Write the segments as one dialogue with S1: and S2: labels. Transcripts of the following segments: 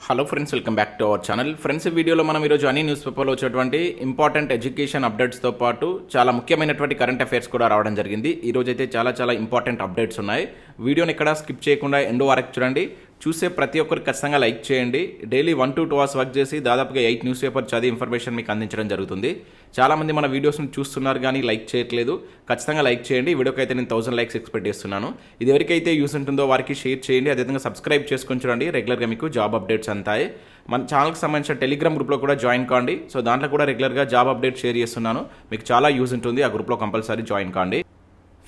S1: Hello friends, welcome back to our channel. Friends, ఈ వీడియోలో మనం ఈరోజు అన్ని న్యూస్ పేపర్లో వచ్చేటువంటి ఇంపార్టెంట్ ఎడ్యుకేషన్ అప్డేట్స్తో పాటు చాలా ముఖ్యమైనటువంటి కరెంట్ అఫైర్స్ కూడా రావడం జరిగింది. ఈరోజు అయితే చాలా ఇంపార్టెంట్ అప్డేట్స్ ఉన్నాయి. వీడియోని ఎక్కడ స్కిప్ చేయకుండా ఎండ్ వరకు చూడండి. చూసే ప్రతి ఒక్కరికి ఖచ్చితంగా లైక్ చేయండి. డైలీ 1 to 2 hours వర్క్ చేసి దాదాపుగా 8 న్యూస్ పేపర్ చదివి ఇన్ఫర్మేషన్ మీకు అందించడం జరుగుతుంది. చాలామంది మన వీడియోస్ని చూస్తున్నారు కానీ లైక్ చేయట్లేదు. ఖచ్చితంగా లైక్ చేయండి. ఈ వీడియోకి అయితే నేను 1000 లైక్స్ ఎక్స్పెక్ట్ చేస్తున్నాను. ఇది ఎవరికైతే యూస్ ఉంటుందో వారికి షేర్ చేయండి. అదేవిధంగా సబ్స్క్రైబ్ చేసుకొని చూడండి. రెగ్యులర్గా మీకు జాబ్ అప్డేట్స్ అంతాయి. మన ఛానల్కి సంబంధించిన టెలిగ్రామ్ గ్రూప్లో కూడా జాయిన్ కాండి. సో దాంట్లో కూడా రెగ్యులర్గా జాబ్ అప్డేట్ షేర్ చేస్తున్నాను. మీకు చాలా యూజ్ ఉంటుంది. ఆ గ్రూప్లో కంపల్సరీ జాయిన్ కాండి.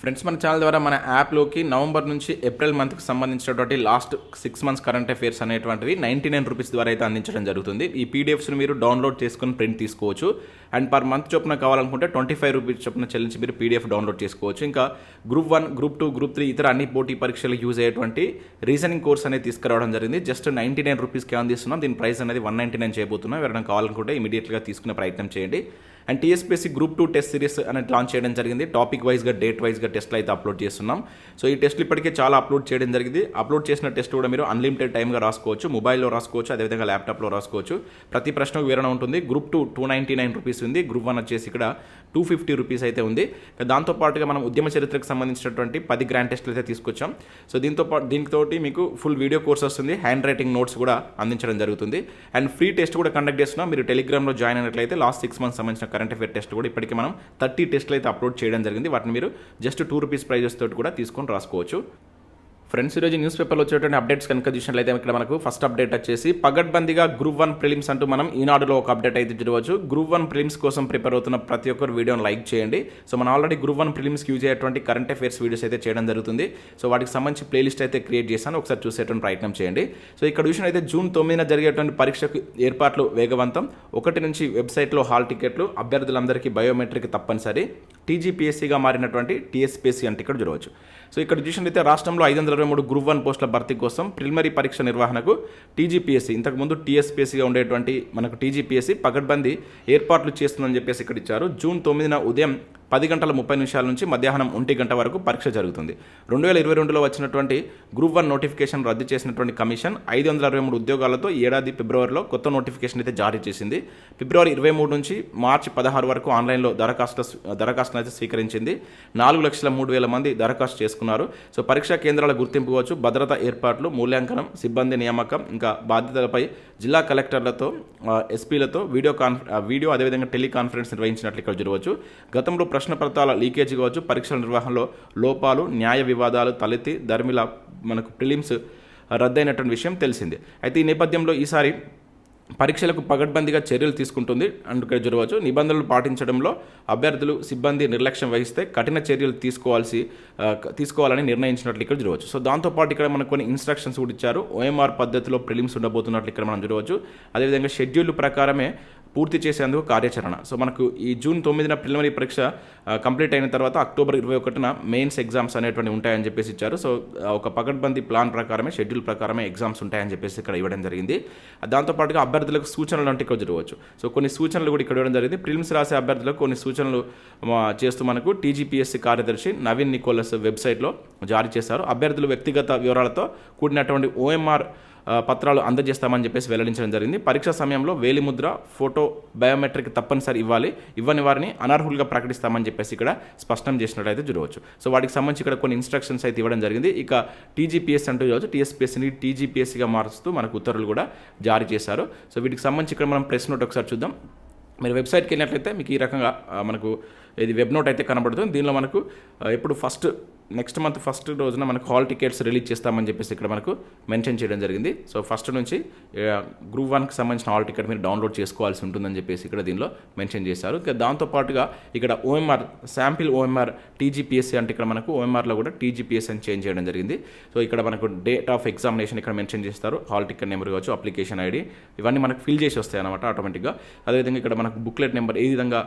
S1: ఫ్రెండ్స్, మన ఛానల్ ద్వారా మన యాప్లోకి నవంబర్ నుంచి ఏప్రిల్ మంత్కి సంబంధించినటువంటి లాస్ట్ 6 months కరెంట్ అఫైర్స్ అనేటువంటివి 99 రూపీస్ ద్వారా అయితే అందించడం జరుగుతుంది. ఈ పీడిఎఫ్స్ని మీరు డౌన్లోడ్ చేసుకుని ప్రింట్ తీసుకోవచ్చు. అండ్ పర్ మంత్ చొప్పున కావాలనుకుంటే 25 రూపీస్ చొప్పున చెల్లించి మీరు పీడిఎఫ్ డౌన్లోడ్ చేసుకోవచ్చు. ఇంకా గ్రూప్ 1, గ్రూప్ 2, గ్రూప్ 3 ఇతర అన్ని పోటీ పరీక్షలకు యూజ్ అయ్యేటువంటి రీజనింగ్ కోర్స్ అనేది తీసుకురావడం జరిగింది. జస్ట్ 99 రూపీస్కి అందిస్తున్నాం. దీని ప్రైస్ అనేది 199 చేయబోతున్నాం. ఎవరైనా కావాలనుకుంటే ఇమీడియట్గా తీసుకునే ప్రయత్నం చేయండి. And TSPSC group 2 test series అనేది లాంచ్ చేయడం జరిగింది. టాపిక్ వైజ్గా, డేట్ వైజ్గా టెస్ట్లు అయితే అప్లోడ్ చేస్తున్నాం. సో ఈ టెస్ట్లు ఇప్పటికే చాలా అప్లోడ్ చేయడం జరిగింది. అప్లోడ్ చేసిన టెస్ట్ కూడా మీరు అన్లిమిటెడ్ టైమ్గా రాసుకోవచ్చు. మొబైల్లో రాసుకోవచ్చు, అదేవిధంగా ల్యాప్టాప్లో రాసుకోవచ్చు. ప్రతి ప్రశ్నకు వివరణ ఉంటుంది. గ్రూప్ 2 299 రూపీస్ ఉంది. గ్రూప్ 1 వచ్చేసి ఇక్కడ 250 రూపీస్ అయితే ఉంది. దాంతోపాటుగా మనం ఉద్యమ చరిత్రకు సంబంధించినటువంటి 10 గ్రాండ్ టెస్ట్లు అయితే తీసుకొచ్చాం. సో దీంతో మీకు ఫుల్ వీడియో కోర్స్ వస్తుంది. హ్యాండ్ రైటింగ్ నోట్స్ కూడా అందించడం జరుగుతుంది. అండ్ ఫ్రీ టెస్ట్ కూడా కండక్ట్ చేస్తున్నాం. మీరు టెలిగ్రామ్లో జాయిన్ అయినట్లయితే లాస్ట్ 6 months సంబంధించిన కరెంట్ అఫైర్ టెస్ట్ కూడా ఇప్పటికీ మనం 30 టెస్ట్లు అయితే అప్లోడ్ చేయడం జరిగింది. వాటిని మీరు జస్ట్ 2 రూపీస్ ప్రైజెస్ తోటి కూడా తీసుకొని రాసుకోవచ్చు. ఫ్రెండ్స్, ఈరోజు న్యూస్ పేపర్లో వచ్చేటువంటి అప్డేట్స్ కనుక చూసినట్లయితే ఇక్కడ మనకు ఫస్ట్ అప్డేట్ వచ్చేసి పగడ్బందీగా గ్రూప్ 1 ప్రిలిమ్స్ అంటూ మనం ఈనాడులో ఒక అప్డేట్ అయితే చూడవచ్చు. గ్రూప్ 1 ప్రిలిమ్స్ కోసం ప్రిపేర్ అవుతున్న ప్రతి ఒక్కరు వీడియోని లైక్ చేయండి. సో మనం ఆల్రెడీ గ్రూప్ 1 ప్రిలిమ్స్కి యూజ్ అయ్యేటువంటి కరెంట్ అఫైర్స్ వీడియోస్ అయితే చేయడం జరుగుతుంది. సో వాటికి సంబంధించి ప్లేలిస్ట్ అయితే క్రియేట్ చేశాను. ఒకసారి చూసేటువంటి ప్రయత్నం చేయండి. సో ఇక్కడ చూసినట్లయితే జూన్ 9న జరిగేటువంటి పరీక్షకు ఏర్పాట్లు వేగవంతం. 1 నుంచి వెబ్సైట్లో హాల్ టికెట్లు, అభ్యర్థులందరికీ బయోమెట్రిక్ తప్పనిసరి. టీజీపీఎస్సీగా మారినటువంటి టీఎస్పీఎస్సీ అంటే ఇక్కడ చూడవచ్చు. సో ఇక్కడ చూసినట్లయితే రాష్ట్రంలో 523 గ్రూప్ 1 పోస్టుల భర్తీ కోసం ప్రిలిమినరీ పరీక్ష నిర్వహణకు టీజీపీఎస్సీ, ఇంతకుముందు టీఎస్పీఎస్సీగా ఉండేటువంటి మనకు టీజీపీఎస్సీ పగడ్బందీ ఏర్పాట్లు చేస్తుందని చెప్పేసి ఇక్కడ ఇచ్చారు. జూన్ 9న ఉదయం 10:30 నుంచి మధ్యాహ్నం 1 గంట వరకు పరీక్ష జరుగుతుంది. 2022లో వచ్చినటువంటి గ్రూప్ 1 నోటిఫికేషన్ రద్దు చేసినటువంటి కమిషన్ 563 ఉద్యోగాలతో ఏడాది ఫిబ్రవరిలో కొత్త నోటిఫికేషన్ అయితే జారీ చేసింది. ఫిబ్రవరి 23 నుంచి మార్చి 16 వరకు ఆన్లైన్లో దరఖాస్తును అయితే స్వీకరించింది. 4,03,000 మంది దరఖాస్తు చేసుకున్నారు. సో పరీక్షా కేంద్రాల గుర్తింపు కావచ్చు, భద్రతా ఏర్పాట్లు, మూల్యాంకనం, సిబ్బంది నియామకం, ఇంకా బాధ్యతలపై జిల్లా కలెక్టర్లతో, ఎస్పీలతో వీడియో అదేవిధంగా టెలికాన్ఫరెన్స్ నిర్వహించినట్లు ఇక్కడ చూడవచ్చు. గతంలో ప్రశ్నపత్రాల లీకేజీ కావచ్చు, పరీక్షల నిర్వహణలో లోపాలు, న్యాయ వివాదాలు తలెత్తి ధర్మిల మనకు ప్రిలిమ్స్ రద్దయినటువంటి విషయం తెలిసిందే. అయితే ఈ నేపథ్యంలో ఈసారి పరీక్షలకు పగడ్బందీగా చర్యలు తీసుకుంటుంది అందుకే చూడవచ్చు. నిబంధనలు పాటించడంలో అభ్యర్థులు, సిబ్బంది నిర్లక్ష్యం వహిస్తే కఠిన చర్యలు తీసుకోవాలని నిర్ణయించినట్లు ఇక్కడ చూడవచ్చు. సో దాంతోపాటు ఇక్కడ మనకు కొన్ని ఇన్స్ట్రక్షన్స్ కూడా ఇచ్చారు. ఓఎంఆర్ పద్ధతిలో ప్రిలిమ్స్ ఉండబోతున్నట్లు ఇక్కడ మనం చూడవచ్చు. అదేవిధంగా షెడ్యూల్ ప్రకారమే పూర్తి చేసేందుకు కార్యాచరణ. సో మనకు ఈ జూన్ 9న ప్రిలిమినరీ పరీక్ష కంప్లీట్ అయిన తర్వాత అక్టోబర్ 21న మెయిన్స్ ఎగ్జామ్స్ అనేటువంటి ఉంటాయని చెప్పేసి ఇచ్చారు. సో ఒక పగడ్బందీ ప్లాన్ ప్రకారమే, షెడ్యూల్ ప్రకారమే ఎగ్జామ్స్ ఉంటాయని చెప్పేసి ఇక్కడ ఇవ్వడం జరిగింది. దాంతోపాటుగా అభ్యర్థులకు సూచనలు అంటే ఇక్కడ చూడవచ్చు. సో కొన్ని సూచనలు కూడా ఇక్కడ ఇవ్వడం జరిగింది. ప్రిలిమ్స్ రాసే అభ్యర్థులకు కొన్ని సూచనలు చేస్తూ మనకు టీజీపీఎస్సీ కార్యదర్శి నవీన్ నికోలస్ వెబ్సైట్లో జారీ చేశారు. అభ్యర్థులు వ్యక్తిగత వివరాలతో కూడినటువంటి ఓఎంఆర్ పత్రాలు అందజేస్తామని చెప్పేసి వెల్లడించడం జరిగింది. పరీక్ష సమయంలో వేలిముద్ర, ఫోటో, బయోమెట్రిక్ తప్పనిసరి ఇవ్వని వారిని అనర్హులుగా ప్రకటిస్తామని చెప్పేసి ఇక్కడ స్పష్టం చేసినట్లయితే చూడవచ్చు. సో వాటికి సంబంధించి ఇక్కడ కొన్ని ఇన్స్ట్రక్షన్స్ అయితే ఇవ్వడం జరిగింది. ఇక టీజీపీఎస్సీ అంటూ చూడవచ్చు. టీఎస్పీఎస్సీని టీజీపీఎస్సీగా మారుస్తూ మనకు ఉత్తర్వులు కూడా జారీ చేశారు. సో వీటికి సంబంధించి ఇక్కడ మనం ప్రెస్ నోట్ ఒకసారి చూద్దాం. మీరు వెబ్సైట్కి వెళ్ళినట్లయితే మీకు ఈ రకంగా మనకు ఇది వెబ్ నోట్ అయితే కనబడుతుంది. దీనిలో మనకు ఎప్పుడు నెక్స్ట్ మంత్ ఫస్ట్ రోజున మనకు హాల్ టికెట్స్ రిలీజ్ చేస్తామని చెప్పేసి ఇక్కడ మనకు మెన్షన్ చేయడం జరిగింది. సో ఫస్ట్ నుంచి గ్రూప్ 1కి సంబంధించిన హాల్ టికెట్ మీరు డౌన్లోడ్ చేసుకోవాల్సి ఉంటుందని చెప్పేసి ఇక్కడ దీనిలో మెన్షన్ చేశారు. ఇక దాంతోపాటుగా ఇక్కడ ఓఎంఆర్, శాంపిల్ ఓఎంఆర్ టీజీపీఎస్సీ అంటే ఇక్కడ మనకు ఓఎంఆర్లో కూడా టీజీపీఎస్సీ అని చేంజ్ చేయడం జరిగింది. సో ఇక్కడ మనకు డేట్ ఆఫ్ ఎగ్జామినేషన్ ఇక్కడ మెన్షన్ చేస్తారు. హాల్ టికెట్ నెంబర్ కావచ్చు, అప్లికేషన్ ఐడి, ఇవన్నీ మనకు ఫిల్ చేసి వస్తాయి అన్నమాట ఆటోమేటిక్గా. అదేవిధంగా ఇక్కడ మనకు బుక్లెట్ నెంబర్ ఏ విధంగా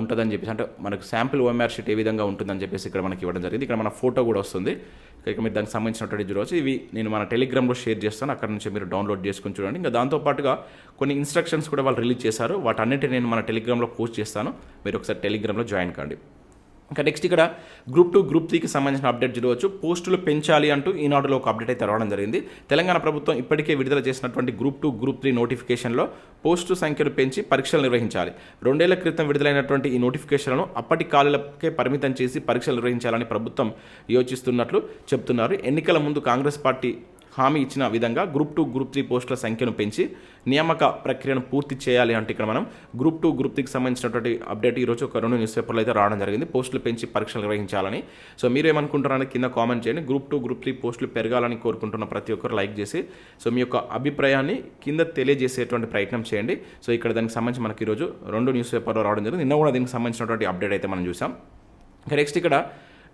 S1: ఉంటుందని చెప్పేసి, అంటే మనకు శాంపిల్ ఓఎంఆర్ షీట్ ఏ విధంగా ఉంటుందని చెప్పేసి ఇక్కడ మనకి ఇవ్వడం జరిగింది. ఇక్కడ మన ఫోటో కూడా వస్తుంది. ఇక మీరు దానికి సంబంధించినటువంటి చూడవచ్చు. ఇవి నేను మన టెలిగ్రామ్లో షేర్ చేస్తాను. అక్కడ నుంచి మీరు డౌన్లోడ్ చేసుకుని చూడండి. ఇంకా దాంతోపాటుగా కొన్ని ఇన్స్ట్రక్షన్స్ కూడా వాళ్ళు రిలీజ్ చేశారు. వాటన్నిటిని నేను మన టెలిగ్రామ్లో పోస్ట్ చేస్తాను. మీరు ఒకసారి టెలిగ్రామ్లో జాయిన్ కాండి. ఇంకా నెక్స్ట్ ఇక్కడ గ్రూప్ 2 గ్రూప్ 3కి సంబంధించిన అప్డేట్ చూడవచ్చు. పోస్టులు పెంచాలి అంటూ ఈనాడులో ఒక అప్డేట్ అయితే రావడం జరిగింది. తెలంగాణ ప్రభుత్వం ఇప్పటికే విడుదల చేసినటువంటి గ్రూప్ 2 గ్రూప్ 3 నోటిఫికేషన్లో పోస్టు సంఖ్యను పెంచి పరీక్షలు నిర్వహించాలి. 2 ఏళ్ల క్రితం విడుదలైనటువంటి ఈ నోటిఫికేషన్లను అప్పటి ఖాళీలకే పరిమితం చేసి పరీక్షలు నిర్వహించాలని ప్రభుత్వం యోచిస్తున్నట్లు చెబుతున్నారు. ఎన్నికల ముందు కాంగ్రెస్ పార్టీ హామీ ఇచ్చిన విధంగా గ్రూప్ 2 గ్రూప్ 3 పోస్టుల సంఖ్యను పెంచి నియామక ప్రక్రియను పూర్తి చేయాలి అంటే ఇక్కడ మనం గ్రూప్ 2 గ్రూప్ 3కి సంబంధించినటువంటి అప్డేట్ ఈరోజు ఒక 2 న్యూస్ పేపర్లు అయితే రావడం జరిగింది. పోస్టులు పెంచి పరీక్షలు నిర్వహించాలని. సో మీరు ఏమనుకుంటున్నారని కింద కామెంట్ చేయండి. గ్రూప్ 2 గ్రూప్ 3 పోస్టులు పెరగాలని కోరుకుంటున్న ప్రతి ఒక్కరు లైక్ చేసి సో మీ యొక్క అభిప్రాయాన్ని కింద తెలియజేసేటువంటి ప్రయత్నం చేయండి. సో ఇక్కడ దానికి సంబంధించి మనకి ఈరోజు 2 న్యూస్ పేపర్లు రావడం జరిగింది. నిన్న కూడా దీనికి సంబంధించినటువంటి అప్డేట్ అయితే మనం చూసాం. నెక్స్ట్ ఇక్కడ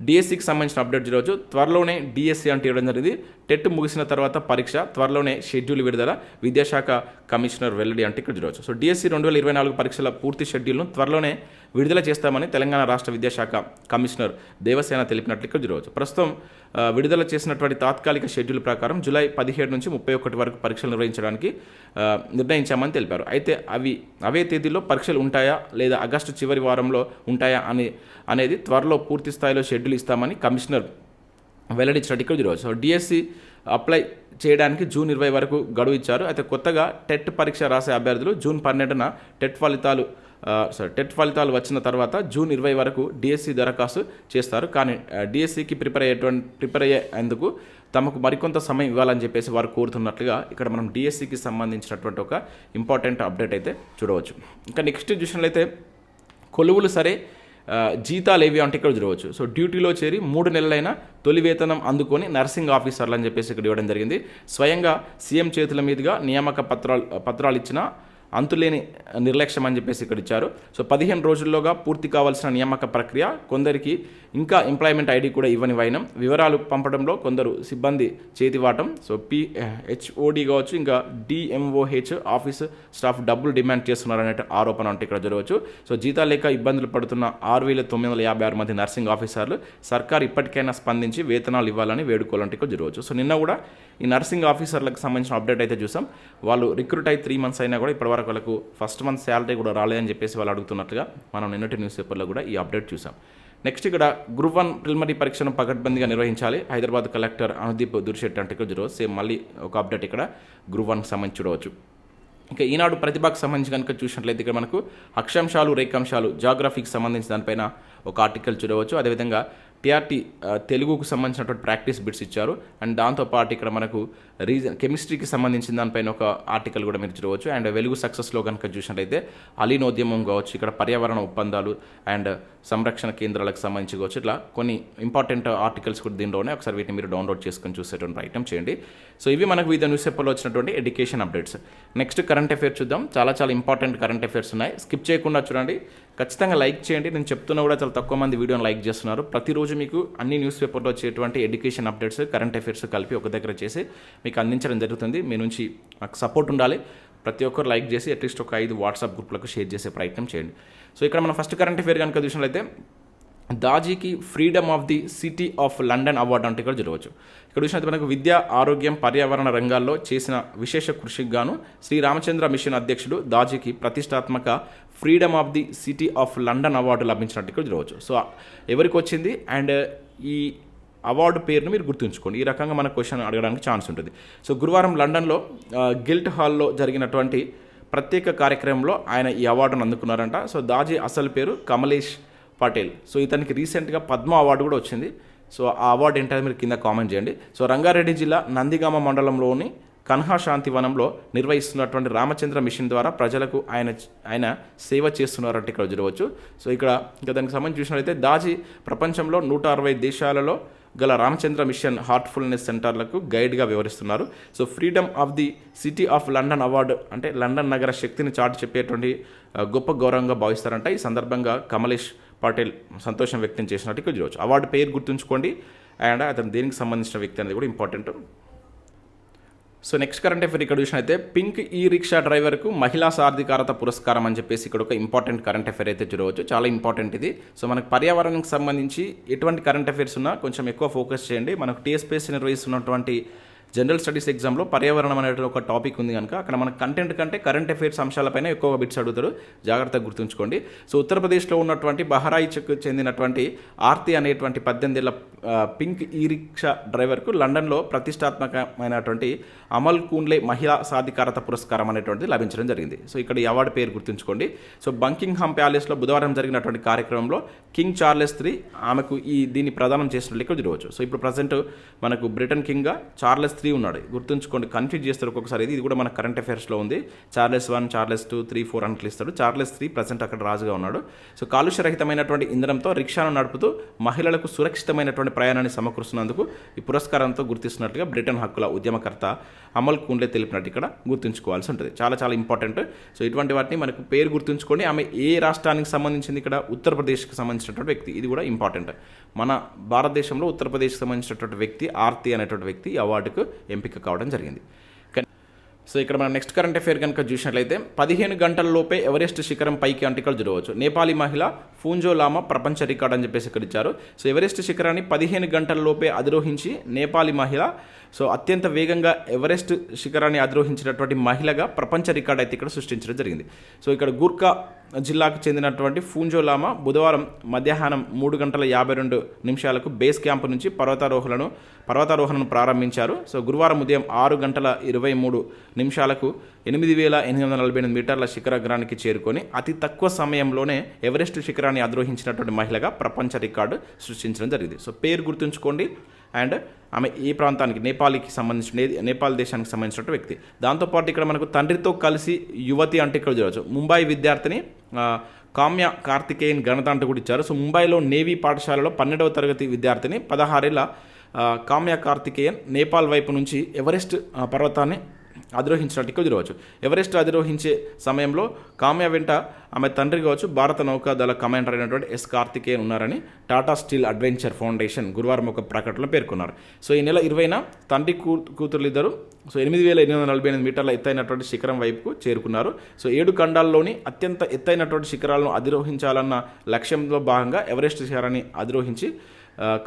S1: డిఎస్సికి సంబంధించిన అప్డేట్ ఈరోజు త్వరలోనే డిఎస్సి అంటే ఇవ్వడం జరిగింది. టెట్ ముగిసిన తర్వాత పరీక్ష త్వరలోనే షెడ్యూల్ విడుదల విద్యాశాఖ కమిషనర్ వెల్లడి అంటే ఇక్కడ చూడవచ్చు. సో డిఎస్సి 2024 పరీక్షల పూర్తి షెడ్యూల్ను త్వరలోనే విడుదల చేస్తామని తెలంగాణ రాష్ట్ర విద్యాశాఖ కమిషనర్ దేవసేన తెలిపినట్లు ఇక్కడ చూడవచ్చు. ప్రస్తుతం విడుదల చేసినటువంటి తాత్కాలిక షెడ్యూల్ ప్రకారం జూలై 17 నుంచి 31 వరకు పరీక్షలు నిర్వహించడానికి నిర్ణయించామని తెలిపారు. అయితే అవే తేదీల్లో పరీక్షలు ఉంటాయా లేదా ఆగస్టు చివరి వారంలో ఉంటాయా అనేది త్వరలో పూర్తి స్థాయిలో షెడ్యూల్ ఇస్తామని కమిషనర్ వెల్లడించినట్టు ఇక్కడ చూడవచ్చు. సో డిఎస్సి అప్లై చేయడానికి జూన్ 20 వరకు గడువు ఇచ్చారు. అయితే కొత్తగా టెట్ పరీక్ష రాసే అభ్యర్థులు జూన్ 12న టెట్ ఫలితాలు వచ్చిన తర్వాత జూన్ 20 వరకు డిఎస్సి దరఖాస్తు చేస్తారు. కానీ డిఎస్సికి ప్రిపేర్ అయ్యేందుకు తమకు మరికొంత సమయం ఇవ్వాలని చెప్పేసి వారు కోరుతున్నట్లుగా ఇక్కడ మనం డిఎస్సికి సంబంధించినటువంటి ఒక ఇంపార్టెంట్ అప్డేట్ అయితే చూడవచ్చు. ఇంకా నెక్స్ట్ చూసినట్లయితే కొలువులు సరే జీతాలు ఏవి అంటే ఇక్కడ చూడవచ్చు. సో డ్యూటీలో చేరి 3 నెలలైన తొలి వేతనం అందుకొని నర్సింగ్ ఆఫీసర్లు అని చెప్పేసి ఇక్కడ ఇవ్వడం జరిగింది. స్వయంగా సీఎం చేతుల మీదుగా నియామక పత్రాలు ఇచ్చిన అంతులేని నిర్లక్ష్యం అని చెప్పేసి ఇక్కడ ఇచ్చారు. సో 15 రోజుల్లోగా పూర్తి కావాల్సిన నియామక ప్రక్రియ, కొందరికి ఇంకా ఎంప్లాయ్మెంట్ ఐడి కూడా ఇవ్వని వైనం, వివరాలు పంపడంలో కొందరు సిబ్బంది చేతివాటం. సో హెచ్ఓడి కావచ్చు, ఇంకా డిఎంఓహెచ్ ఆఫీస్ స్టాఫ్ డబ్బులు డిమాండ్ చేస్తున్నారనే ఆరోపణ అంటే ఇక్కడ జరగవచ్చు. సో జీతాలు లేక ఇబ్బందులు పడుతున్న 6,956 మంది నర్సింగ్ ఆఫీసర్లు సర్కార్ ఇప్పటికైనా స్పందించి వేతనాలు ఇవ్వాలని వేడుకోవాలంటే ఇక్కడ జరగవచ్చు. సో నిన్న కూడా ఈ నర్సింగ్ ఆఫీసర్లకు సంబంధించిన అప్డేట్ అయితే చూసాం. వాళ్ళు రిక్రూట్ అయి 3 months అయినా కూడా ఇప్పటివరకు వాళ్ళకు ఫస్ట్ మంత్ శాలరీ కూడా రాలేదని చెప్పేసి వాళ్ళు అడుగుతున్నట్లుగా మనం నిన్నటి న్యూస్ పేపర్లో కూడా ఈ అప్డేట్ చూసాం. నెక్స్ట్ ఇక్కడ గ్రూప్ 1 ప్రిలిమినరీ పరీక్షను పకడ్బందీగా నిర్వహించాలి. హైదరాబాద్ కలెక్టర్ అనుదీప్ దుర్షెట్టి అంటే ఇక్కడ సేమ్ మళ్ళీ ఒక అప్డేట్ ఇక్కడ గ్రూప్ 1కి సంబంధించి చూడవచ్చు. ఇంకా ఈనాడు ప్రతిభకు సంబంధించి కనుక చూసినట్లయితే ఇక్కడ మనకు అక్షాంశాలు రేఖాంశాలు జాగ్రఫీకి సంబంధించిన దానిపైన ఒక ఆర్టికల్ చూడవచ్చు. అదేవిధంగా టీఆర్టీ తెలుగుకు సంబంధించినటువంటి ప్రాక్టీస్ బిట్స్ ఇచ్చారు. అండ్ దాంతోపాటు ఇక్కడ మనకు కెమిస్ట్రీకి సంబంధించిన దానిపైన ఒక ఆర్టికల్ కూడా మీరు చూడవచ్చు. అండ్ వెలుగు సక్సెస్లో కనుక చూసినట్లయితే అలీనోద్యమం కావచ్చు, ఇక్కడ పర్యావరణ ఒప్పందాలు అండ్ సంరక్షణ కేంద్రాలకు సంబంధించి కావచ్చు, ఇట్లా కొన్ని ఇంపార్టెంట్ ఆర్టికల్స్ కూడా దీనిలోనే. ఒకసారి వీటిని మీరు డౌన్లోడ్ చేసుకొని చూసేటువంటి ప్రయత్నం చేయండి. సో ఇవి మనకు వివిధ న్యూస్ పేపర్లో వచ్చినటువంటి education updates. Next current affairs చూద్దాం. చాలా ఇంపార్టెంట్ కరెంట్ అఫైర్స్ ఉన్నాయి. స్కిప్ చేయకుండా చూడండి, ఖచ్చితంగా లైక్ చేయండి. నేను చెప్తున్నా కూడా చాలా తక్కువ మంది వీడియోని లైక్ చేస్తున్నారు. ప్రతిరోజు మీకు అన్ని న్యూస్ పేపర్లో వచ్చేటువంటి ఎడ్యుకేషన్ అప్డేట్స్ కరెంట్ అఫైర్స్ కలిపి ఒక దగ్గర చేసి మీకు అందించడం జరుగుతుంది. మీ నుంచి నాకు సపోర్ట్ ఉండాలి. ప్రతి ఒక్కరు లైక్ చేసి అట్లీస్ట్ ఒక 5 వాట్సాప్ గ్రూప్లకు షేర్ చేసే ప్రయత్నం చేయండి. సో ఇక్కడ మనం ఫస్ట్ కరెంట్ అఫైర్ కనుక చూసినట్లయితే దాజీకి freedom of the city of London award అంటే ఇక్కడ జరగవచ్చు. ఇక్కడ చూసినట్టు మనకు విద్య, ఆరోగ్యం, పర్యావరణ రంగాల్లో చేసిన విశేష కృషికి గాను శ్రీ రామచంద్ర మిషన్ అధ్యక్షుడు దాజీకి ప్రతిష్టాత్మక freedom of the city of London award లభించినట్టు ఇక్కడ జరగవచ్చు. సో ఎవరికి వచ్చింది అండ్ ఈ అవార్డు పేరును మీరు గుర్తుంచుకోండి. ఈ రకంగా మనకు క్వశ్చన్ అడగడానికి ఛాన్స్ ఉంటుంది. సో గురువారం లండన్లో గిల్ట్ హాల్లో జరిగినటువంటి ప్రత్యేక కార్యక్రమంలో ఆయన ఈ అవార్డును అందుకున్నారంట. సో దాజీ అసలు పేరు కమలేష్ పటేల్. సో ఇతనికి రీసెంట్గా పద్మ అవార్డు కూడా వచ్చింది. సో ఆ అవార్డు ఏంటంటే మీరు కింద కామెంట్ చేయండి. సో రంగారెడ్డి జిల్లా నందిగామ మండలంలోని కన్హా శాంతివనంలో నిర్వహిస్తున్నటువంటి రామచంద్ర మిషన్ ద్వారా ప్రజలకు ఆయన సేవ చేస్తున్నారంటే ఇక్కడ చూడవచ్చు. సో ఇక్కడ దానికి సంబంధించి చూసినట్లయితే దాజీ ప్రపంచంలో 160 దేశాలలో గల రామచంద్ర మిషన్ హార్ట్ఫుల్నెస్ సెంటర్లకు గైడ్గా వ్యవహరిస్తున్నారు. So freedom of the city of London award అంటే లండన్ నగర శక్తిని చాటి చెప్పేటువంటి గొప్ప గౌరవంగా భావిస్తారంట. ఈ సందర్భంగా కమలేష్ పటేల్ సంతోషం వ్యక్తం చేసినట్టు ఇక్కడ చూడవచ్చు. అవార్డు పేరు గుర్తుంచుకోండి అండ్ అతను దేనికి సంబంధించిన వ్యక్తి అనేది కూడా important. So next current affair ఇక్కడ చూసినట్లయితే పింక్ ఈ రిక్షా డ్రైవర్కు మహిళా సాధికారత పురస్కారం అని చెప్పేసి ఇక్కడ ఒక ఇంపార్టెంట్ కరెంట్ అఫైర్ అయితే చూడవచ్చు. చాలా ఇంపార్టెంట్ ఇది. సో మనకు పర్యావరణానికి సంబంధించి ఎటువంటి కరెంట్ అఫైర్స్ ఉన్నా కొంచెం ఎక్కువ ఫోకస్ చేయండి. మనకు టీఎస్పీఎస్సీ నిర్వహిస్తున్నటువంటి జనరల్ స్టడీస్ ఎగ్జామ్లో పర్యావరణం అనే ఒక టాపిక్ ఉంది కనుక అక్కడ మన కంటెంట్ కంటే కరెంట్ అఫైర్స్ అంశాలపైన ఎక్కువగా బిట్స్ అడుగుతారు, జాగ్రత్తగా గుర్తుంచుకోండి. సో ఉత్తరప్రదేశ్లో ఉన్నటువంటి బహరాయిచ్కు చెందినటువంటి ఆర్తి అనేటువంటి 18 ఏళ్ల పింక్ ఈ రిక్షా డ్రైవర్కు లండన్లో ప్రతిష్టాత్మకమైనటువంటి అమల్ కూన్లే మహిళా సాధికారత పురస్కారం అనేటువంటిది లభించడం జరిగింది. సో ఇక్కడ ఈ అవార్డు పేరు గుర్తుంచుకోండి. సో బంకింగ్హామ్ ప్యాలెస్లో బుధవారం జరిగినటువంటి కార్యక్రమంలో కింగ్ చార్లెస్ III ఆమెకు దీన్ని ప్రదానం చేసినట్లు ఇక్కడ చూడవచ్చు. సో ఇప్పుడు ప్రజెంట్ మనకు బ్రిటన్ కింగ్గా చార్లెస్ III ఉన్నాడు, గుర్తుంచుకోండి. కన్ఫ్యూజ్ చేస్తారు ఒక్కొక్కసారి. ఇది కూడా మన కరెంట్ అఫైర్స్లో ఉంది. Charles I, Charles II, III, IV అని ఇస్తాడు. చార్లెస్ III ప్రజెంట్ అక్కడ రాజుగా ఉన్నాడు. సో కాలుష్యరహితమైనటువంటి ఇంధనంతో రిక్షాను నడుపుతూ మహిళలకు సురక్షితమైనటువంటి ప్రయాణాన్ని సమకూరుస్తున్నందుకు ఈ పురస్కారంతో గుర్తిస్తున్నట్టుగా బ్రిటన్ హక్కుల ఉద్యమకర్త అమల్ కూన్లే తెలిపినట్టు ఇక్కడ గుర్తుంచుకోవాల్సి ఉంటుంది. చాలా చాలా ఇంపార్టెంట్. సో ఇటువంటి వాటిని మనకు పేరు గుర్తుంచుకోండి. ఆమె ఏ రాష్ట్రానికి సంబంధించింది? ఇక్కడ ఉత్తరప్రదేశ్కి సంబంధించినటువంటి వ్యక్తి. ఇది కూడా ఇంపార్టెంట్. మన భారతదేశంలో ఉత్తరప్రదేశ్కి సంబంధించినటువంటి వ్యక్తి ఆర్తి అనేటువంటి వ్యక్తి ఈ అవార్డుకు ఎంపిక కావడం జరిగింది. సో ఇక్కడ మనం నెక్స్ట్ కరెంట్ అఫైర్ కనుక చూసినట్లయితే 15 గంటలలోపే ఎవరెస్ట్ శిఖరం పైకి అంటే ఇక్కడ చూడవచ్చు. నేపాలీ మహిళ ఫూంజో లామా ప్రపంచ రికార్డ్ అని చెప్పేసి ఇక్కడ ఇచ్చారు. సో ఎవరెస్ట్ శిఖరాన్ని 15 గంటలలోపే అధిరోహించి నేపాలీ మహిళ సో అత్యంత వేగంగా ఎవరెస్ట్ శిఖరాన్ని అధిరోహించినటువంటి మహిళగా ప్రపంచ రికార్డ్ అయితే ఇక్కడ సృష్టించడం జరిగింది. సో ఇక్కడ గూర్ఖా జిల్లాకు చెందినటువంటి ఫూంజో లామా బుధవారం మధ్యాహ్నం 3:52 బేస్ క్యాంపు నుంచి పర్వతారోహణను ప్రారంభించారు. సో గురువారం ఉదయం 6:23 8,848 మీటర్ల శిఖరాగ్రానికి చేరుకొని అతి తక్కువ సమయంలోనే ఎవరెస్ట్ శిఖరాన్ని అధిరోహించినటువంటి మహిళగా ప్రపంచ రికార్డు సృష్టించడం జరిగింది. సో పేరు గుర్తుంచుకోండి. అండ్ ఆమె ఏ ప్రాంతానికి నేపాల్ దేశానికి సంబంధించిన వ్యక్తి. దాంతోపాటు ఇక్కడ మనకు తండ్రితో కలిసి యువతి అంటే ఇక్కడ చూడవచ్చు. ముంబై విద్యార్థిని కామ్య కార్తికేయన్ ఘనత అంటూ కూడా ఇచ్చారు. సో ముంబైలో నేవీ పాఠశాలలో 12వ తరగతి విద్యార్థిని 16 ఏళ్ల కామ్య కార్తికేయన్ నేపాల్ వైపు నుంచి ఎవరెస్ట్ పర్వతాన్ని అధిరోహించినట్టు ఇక్కడ చూడవచ్చు. ఎవరెస్ట్ అధిరోహించే సమయంలో కామ్య వెంట ఆమె తండ్రి కావచ్చు భారత నౌకాదళ కమాండర్ అయినటువంటి ఎస్ కార్తికేయన్ ఉన్నారని టాటా స్టీల్ అడ్వెంచర్ ఫౌండేషన్ గురువారం ఒక ప్రకటనలో పేర్కొన్నారు. సో ఈ నెల 20న తండ్రి కూతురు ఇద్దరు సో 8,848 మీటర్ల ఎత్తైనటువంటి శిఖరం వైపుకు చేరుకున్నారు. సో 7 ఖండాల్లోని అత్యంత ఎత్తైనటువంటి శిఖరాలను అధిరోహించాలన్న లక్ష్యంలో భాగంగా ఎవరెస్ట్ శిఖరాన్ని అధిరోహించి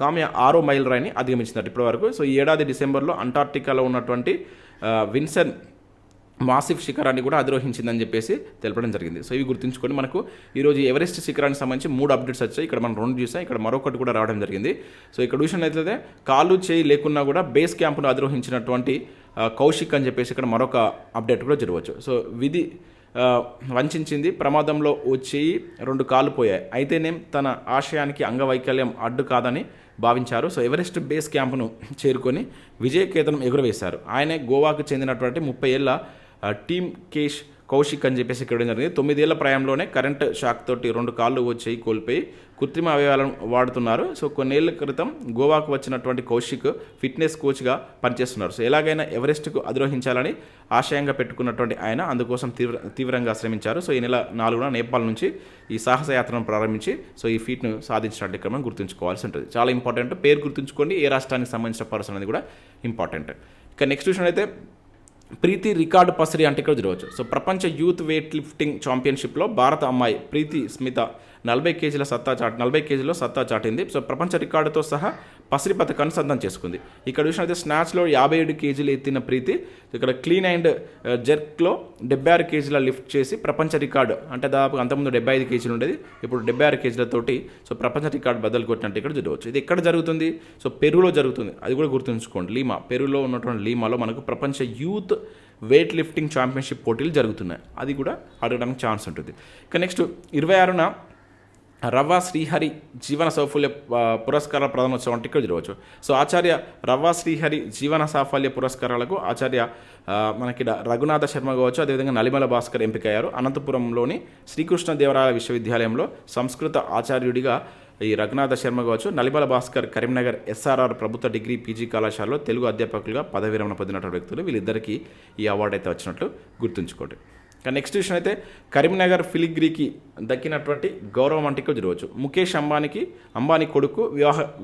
S1: కామ్య 6వ మైల్ రాయిని అధిగమించినట్టు ఇప్పటి వరకు. సో ఈ ఏడాది డిసెంబర్లో అంటార్క్టికాలో ఉన్నటువంటి విన్సన్ మాసిఫ్ శిఖరాన్ని కూడా అధిరోహించిందని చెప్పేసి తెలపడం జరిగింది. సో ఇవి గుర్తుంచుకొని మనకు ఈరోజు ఎవరెస్ట్ శిఖరానికి సంబంధించి 3 అప్డేట్స్ వచ్చాయి. ఇక్కడ మనం 2 చూసాం, ఇక్కడ మరొకటి కూడా రావడం జరిగింది. సో ఇక్కడ చూసినట్లయితే కాలు చేయి లేకున్నా కూడా బేస్ క్యాంపును అధిరోహించినటువంటి కౌశిక్ అని చెప్పేసి ఇక్కడ మరొక అప్డేట్ కూడా జరగవచ్చు. సో విధి వంచింది, ప్రమాదంలో ఓ చేయి 2 కాళ్ళు పోయాయి, అయితేనేం తన ఆశయానికి అంగవైకల్యం అడ్డు కాదని భావించారు. సో ఎవరెస్ట్ బేస్ క్యాంపును చేరుకొని విజయకేతనం ఎగురవేశారు. ఆయనే గోవాకు చెందినటువంటి 30 ఏళ్ల టీమ్ కౌశిక్ అని చెప్పేసి ఇక్కడ జరిగింది. 9 ఏళ్ల ప్రాయంలోనే కరెంట్ షాక్ తోటి 2 కాళ్ళు వచ్చి కోల్పోయి కృత్రిమ అవయవాలను వాడుతున్నారు. సో కొన్నేళ్ల క్రితం గోవాకు వచ్చినటువంటి కౌశిక్ ఫిట్నెస్ కోచ్గా పనిచేస్తున్నారు. సో ఎలాగైనా ఎవరెస్ట్కు అధిరోహించాలని ఆశయంగా పెట్టుకున్నటువంటి ఆయన అందుకోసం తీవ్రంగా శ్రమించారు. సో ఈ నెల 4న నేపాల్ నుంచి ఈ సాహసయాత్రను ప్రారంభించి సో ఈ ఫీట్ను సాధించినట్టు ఇక్కడ మనం గుర్తుంచుకోవాల్సి ఉంటుంది. చాలా ఇంపార్టెంట్. పేరు గుర్తుంచుకోండి. ఏ రాష్ట్రానికి సంబంధించిన పర్సన్ అనేది కూడా ఇంపార్టెంట్. ఇక నెక్స్ట్ విషయం అయితే ప్రీతి రికార్డు పసిరి అంటే ఇక్కడ చూడవచ్చు. సో ప్రపంచ యూత్ వెయిట్ లిఫ్టింగ్ ఛాంపియన్షిప్లో భారత అమ్మాయి ప్రీతి స్మిత 40 కేజీలో సత్తా చాటింది. సో ప్రపంచ రికార్డుతో సహా పసిరి పథకాన్ని సొంతం చేసుకుంది. ఇక్కడ చూసినట్లయితే స్నాచ్లో 57 కేజీలు ఎత్తిన ప్రీతి ఇక్కడ క్లీన్ అండ్ జెర్క్లో 76 కేజీల లిఫ్ట్ చేసి ప్రపంచ రికార్డు అంటే దాదాపు అంతకుముందు 75 కేజీలు ఉండేది, ఇప్పుడు 76 కేజీలతోటి సో ప్రపంచ రికార్డు బద్దలు కొట్టినట్టు ఇక్కడ చూడవచ్చు. ఇది ఎక్కడ జరుగుతుంది? సో పెరూలో జరుగుతుంది. అది కూడా గుర్తుంచుకోండి. పెరూలో ఉన్నటువంటి లీమాలో మనకు ప్రపంచ యూత్ వెయిట్ లిఫ్టింగ్ ఛాంపియన్షిప్ పోటీలు జరుగుతున్నాయి. అది కూడా అడగడానికి ఛాన్స్ ఉంటుంది. ఇక నెక్స్ట్ 26న రవ్వ శ్రీహరి జీవన సాఫల్య పురస్కారాల ప్రధానోత్సవం అంటే ఇక్కడ చూడవచ్చు. సో ఆచార్య రవ్వ శ్రీహరి జీవన సాఫల్య పురస్కారాలకు ఆచార్య మనకి రఘునాథ శర్మ కావచ్చు, అదేవిధంగా నలిమల భాస్కర్ ఎంపికయ్యారు. అనంతపురంలోని శ్రీకృష్ణదేవరాయ విశ్వవిద్యాలయంలో సంస్కృత ఆచార్యుడిగా ఈ రఘునాథ శర్మ కావచ్చు, నలిమల భాస్కర్ కరీంనగర్ SRR ప్రభుత్వ డిగ్రీ PG కళాశాలలో తెలుగు అధ్యాపకులుగా పదవి విరమణ పొందినటువంటి వ్యక్తులు. వీళ్ళిద్దరికీ ఈ అవార్డు అయితే వచ్చినట్లు గుర్తుంచుకోండి. నెక్స్ట్ విషయం అయితే కరీంనగర్ ఫిలిగ్రీకి దక్కినటువంటి గౌరవం అంటే ఇక్కడ చూడవచ్చు. ముఖేష్ అంబానీ కొడుకు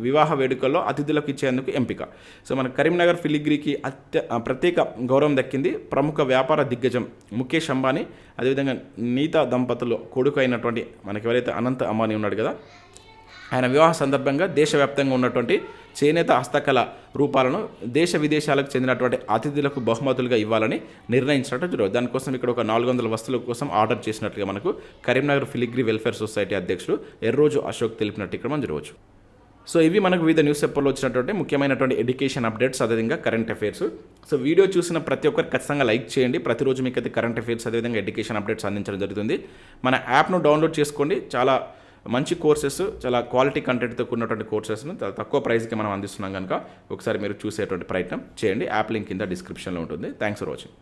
S1: వివాహ వేడుకల్లో అతిథులకు ఇచ్చేందుకు ఎంపిక. సో మన కరీంనగర్ ఫిలిగ్రీకి ప్రత్యేక గౌరవం దక్కింది. ప్రముఖ వ్యాపార దిగ్గజం ముఖేష్ అంబానీ, అదేవిధంగా నీతా దంపతులు కొడుకు అయినటువంటి మనకి ఎవరైతే అనంత్ అంబానీ ఉన్నాడు కదా, ఆయన వివాహ సందర్భంగా దేశవ్యాప్తంగా ఉన్నటువంటి చేనేత హస్తకళ రూపాలను దేశ విదేశాలకు చెందినటువంటి అతిథులకు బహుమతులుగా ఇవ్వాలని నిర్ణయించినట్టు జరుగుతుంది. దానికోసం ఇక్కడ ఒక 400 వస్తువుల కోసం ఆర్డర్ చేసినట్లుగా మనకు కరీంనగర్ ఫిలిగ్రీ వెల్ఫేర్ సొసైటీ అధ్యక్షుడు ఎర్రోజు అశోక్ తెలిపినట్టు ఇక్కడ మనం చూడవచ్చు. సో ఇవి మనకు వివిధ న్యూస్ పేపర్లో వచ్చినటువంటి ముఖ్యమైనటువంటి ఎడ్యుకేషన్ అప్డేట్స్, అదేవిధంగా కరెంట్ అఫైర్స్. సో వీడియో చూసిన ప్రతి ఒక్కరు ఖచ్చితంగా లైక్ చేయండి. ప్రతిరోజు మీకు అయితే కరెంట్ అఫైర్స్ అదేవిధంగా ఎడ్యుకేషన్ అప్డేట్స్ అందించడం జరుగుతుంది. మన యాప్ను డౌన్లోడ్ చేసుకోండి. చాలా మంచి కోర్సెస్, చాలా క్వాలిటీ కంటెంట్తో కూడినటువంటి కోర్సెస్ను తక్కువ ప్రైస్కి మనం అందిస్తున్నాం కనుక ఒకసారి మీరు చూసేటువంటి ప్రయత్నం చేయండి. యాప్ లింక్ కింద డిస్క్రిప్షన్లో ఉంటుంది. Thanks for watching.